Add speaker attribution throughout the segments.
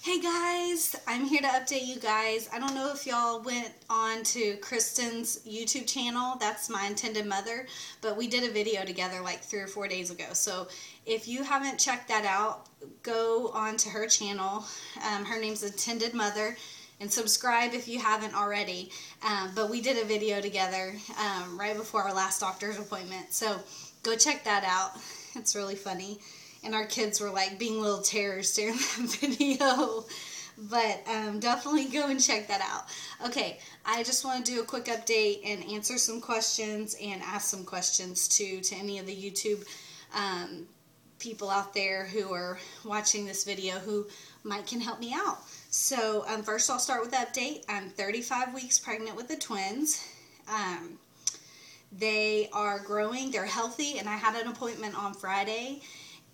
Speaker 1: Hey guys, I'm here to update you guys. I don't know if y'all went on to Kristen's YouTube channel. That's my intended mother, but we did a video together like 3 or 4 days ago. So if you haven't checked that out, go on to her channel. Her name's Intended Mother, and subscribe if you haven't already. But we did a video together right before our last doctor's appointment. So go check that out. It's really funny. And our kids were like being little terrors during that video. But definitely go and check that out. Okay, I just want to do a quick update and answer some questions and ask some questions too to any of the YouTube people out there who are watching this video who can help me out. So first I'll start with the update. I'm 35 weeks pregnant with the twins. They are growing, they're healthy, and I had an appointment on Friday.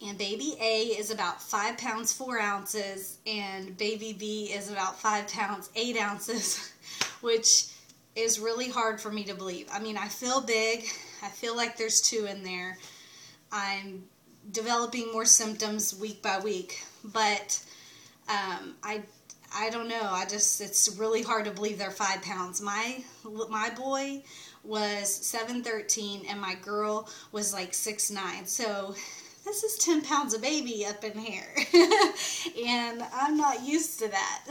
Speaker 1: And baby A is about 5 pounds 4 ounces, and baby B is about 5 pounds 8 ounces, which is really hard for me to believe. I mean, I feel big. I feel like there's 2 in there. I'm developing more symptoms week by week, but I don't know. It's really hard to believe they're 5 pounds. My boy was 7'13", and my girl was like 6'9". So this is 10 pounds of baby up in here. And I'm not used to that.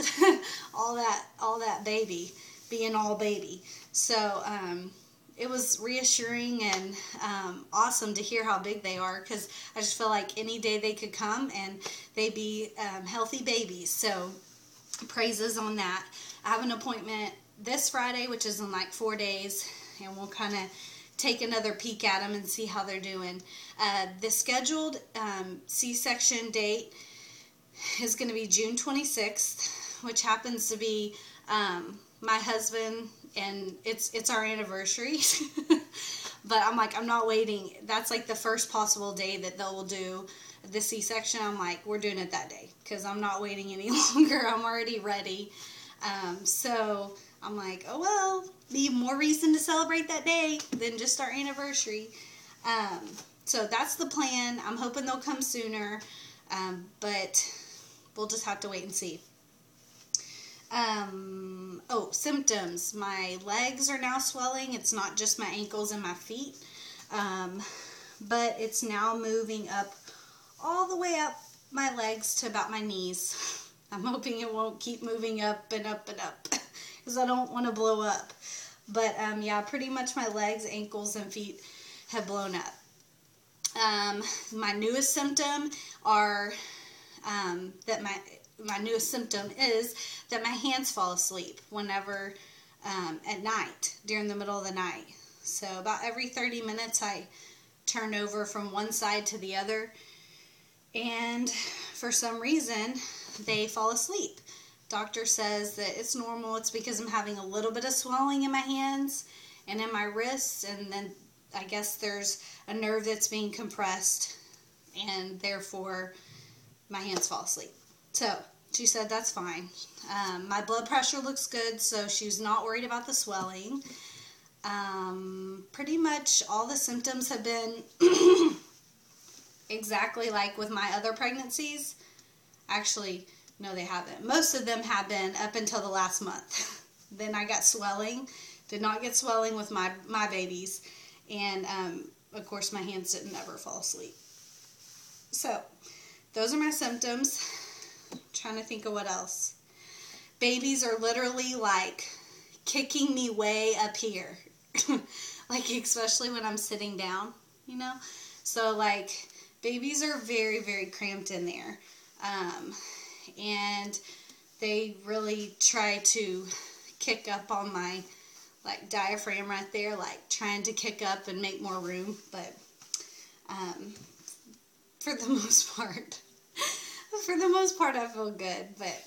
Speaker 1: all that baby, being all baby. So it was reassuring and awesome to hear how big they are, because I just feel like any day they could come and they'd be healthy babies. So praises on that. I have an appointment this Friday, which is in like 4 days, and we'll kind of take another peek at them and see how they're doing. The scheduled C-section date is going to be June 26th, which happens to be my husband, and it's our anniversary. But I'm like, I'm not waiting. That's like the first possible day that they'll do the C-section. I'm like, we're doing it that day, because I'm not waiting any longer. I'm already ready. So I'm like, oh well, be more reason to celebrate that day than just our anniversary. So that's the plan. I'm hoping they'll come sooner, but we'll just have to wait and see. Oh, symptoms. My legs are now swelling. It's not just my ankles and my feet, but it's now moving up all the way up my legs to about my knees. I'm hoping it won't keep moving up and up and up, because I don't want to blow up. But yeah, pretty much my legs, ankles, and feet have blown up. My newest symptom my newest symptom is that my hands fall asleep whenever at night, during the middle of the night. So about every 30 minutes I turn over from one side to the other, and for some reason they fall asleep. Doctor says that it's normal. It's because I'm having a little bit of swelling in my hands and in my wrists, and then I guess there's a nerve that's being compressed, and therefore my hands fall asleep. So she said that's fine. My blood pressure looks good, so she's not worried about the swelling. Pretty much all the symptoms have been exactly like with my other pregnancies. Actually, no, they haven't. Most of them have been up until the last month. Then I got swelling. Did not get swelling with my babies. And, of course, my hands didn't ever fall asleep. So, those are my symptoms. I'm trying to think of what else. Babies are literally, like, kicking me way up here. Like, especially when I'm sitting down, you know? So, like, babies are very, very cramped in there. And they really try to kick up on my like diaphragm right there, like trying to kick up and make more room, but for the most part I feel good, but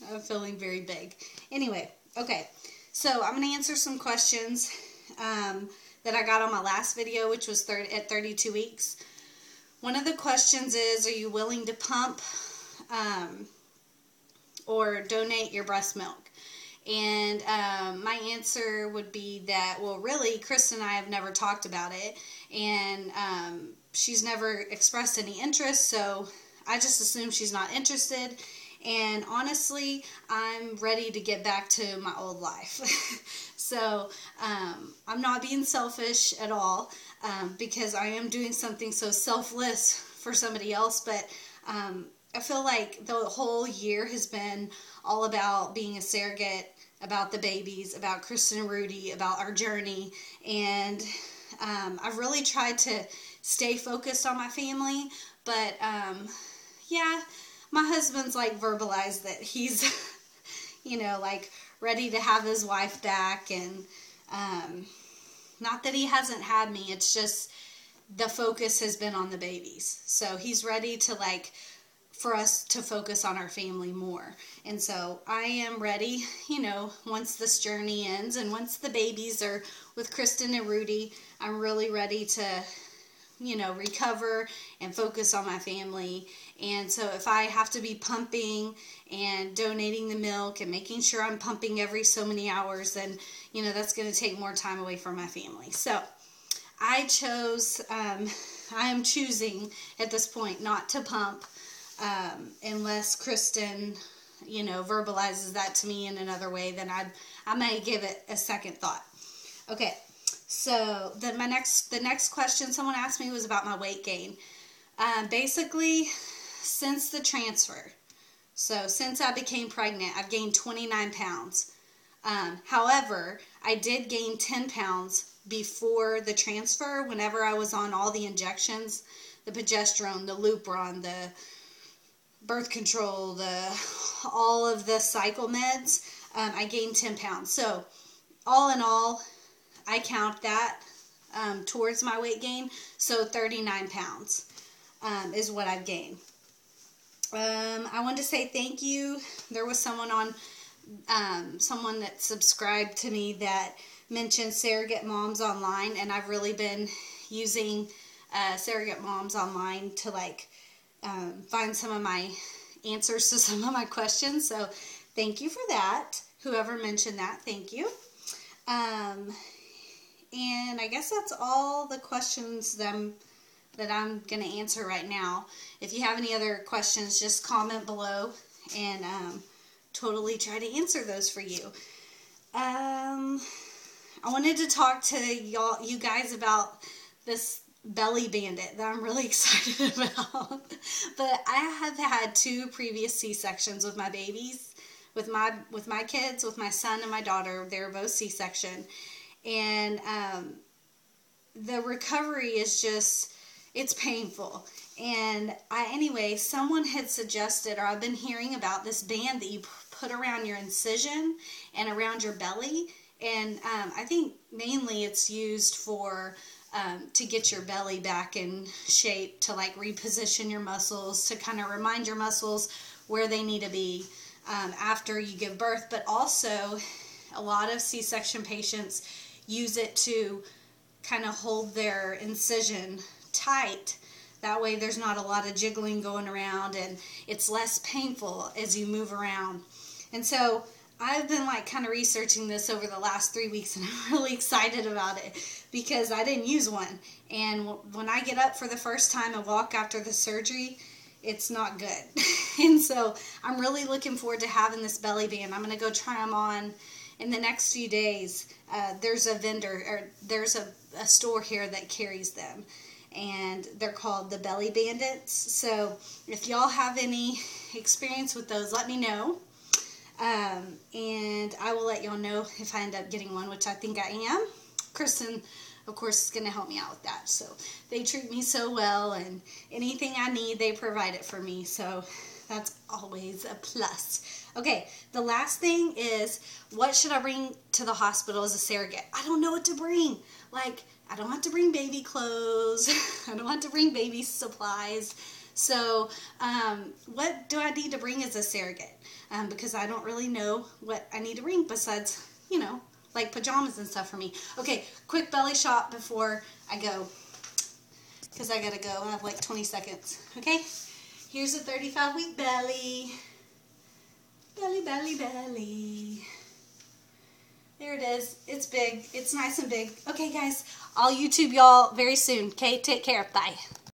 Speaker 1: I'm feeling very big. Anyway, okay, so I'm going to answer some questions that I got on my last video, which was at 32 weeks. One of the questions is, are you willing to pump or donate your breast milk? And my answer would be that, well, really, Kristen and I have never talked about it, and she's never expressed any interest, so I just assume she's not interested, And honestly, I'm ready to get back to my old life. So I'm not being selfish at all, because I am doing something so selfless for somebody else. But I feel like the whole year has been all about being a surrogate, about the babies, about Kristen and Rudy, about our journey. And I've really tried to stay focused on my family. But yeah, my husband's like verbalized that he's, like ready to have his wife back. And not that he hasn't had me, it's just the focus has been on the babies. So he's ready to for us to focus on our family more. And so I am ready, once this journey ends and once the babies are with Kristen and Rudy, I'm really ready to, recover and focus on my family. And so if I have to be pumping and donating the milk and making sure I'm pumping every so many hours, then, that's going to take more time away from my family. So I am choosing at this point not to pump, unless Kristen, verbalizes that to me in another way. Then I may give it a second thought. Okay, so then the next question someone asked me was about my weight gain. Basically, since the transfer, so since I became pregnant, I've gained 29 pounds. However, I did gain 10 pounds before the transfer, whenever I was on all the injections, the progesterone, the Lupron, the birth control, all of the cycle meds, I gained 10 pounds. So all in all, I count that towards my weight gain. So 39 pounds is what I've gained. I wanted to say thank you. There was someone that subscribed to me that mentioned Surrogate Moms Online, and I've really been using Surrogate Moms Online to find some of my answers to some of my questions. So thank you for that. Whoever mentioned that, thank you. And I guess that's all the questions that I'm going to answer right now. If you have any other questions, just comment below, and totally try to answer those for you. I wanted to talk to you guys about this belly bandit that I'm really excited about. But I have had 2 previous C-sections with my babies, with my kids, with my son and my daughter. They were both C-section. And the recovery is just, it's painful. And anyway, someone had suggested, or I've been hearing about this band that you put around your incision and around your belly. And I think mainly it's used for to get your belly back in shape, to reposition your muscles, to kind of remind your muscles where they need to be after you give birth. But also, a lot of C-section patients use it to kind of hold their incision tight. That way there's not a lot of jiggling going around, and it's less painful as you move around. And so I've been kind of researching this over the last 3 weeks, and I'm really excited about it because I didn't use one. And when I get up for the first time and walk after the surgery, it's not good. And so I'm really looking forward to having this belly band. I'm going to go try them on in the next few days. There's a vendor, or there's a store here that carries them, and they're called the Belly Bandits. So if y'all have any experience with those, let me know. And I will let y'all know if I end up getting one, which I think I am. Kristen, of course, is going to help me out with that. So they treat me so well, and anything I need, they provide it for me. So that's always a plus. Okay, the last thing is, what should I bring to the hospital as a surrogate? I don't know what to bring. I don't have to bring baby clothes. I don't have to bring baby supplies. So what do I need to bring as a surrogate? Because I don't really know what I need to bring besides, pajamas and stuff for me. Okay, quick belly shot before I go, because I gotta go. I have 20 seconds. Okay, here's a 35-week belly. Belly, belly, belly. There it is. It's big. It's nice and big. Okay, guys, I'll YouTube y'all very soon. Okay, take care. Bye.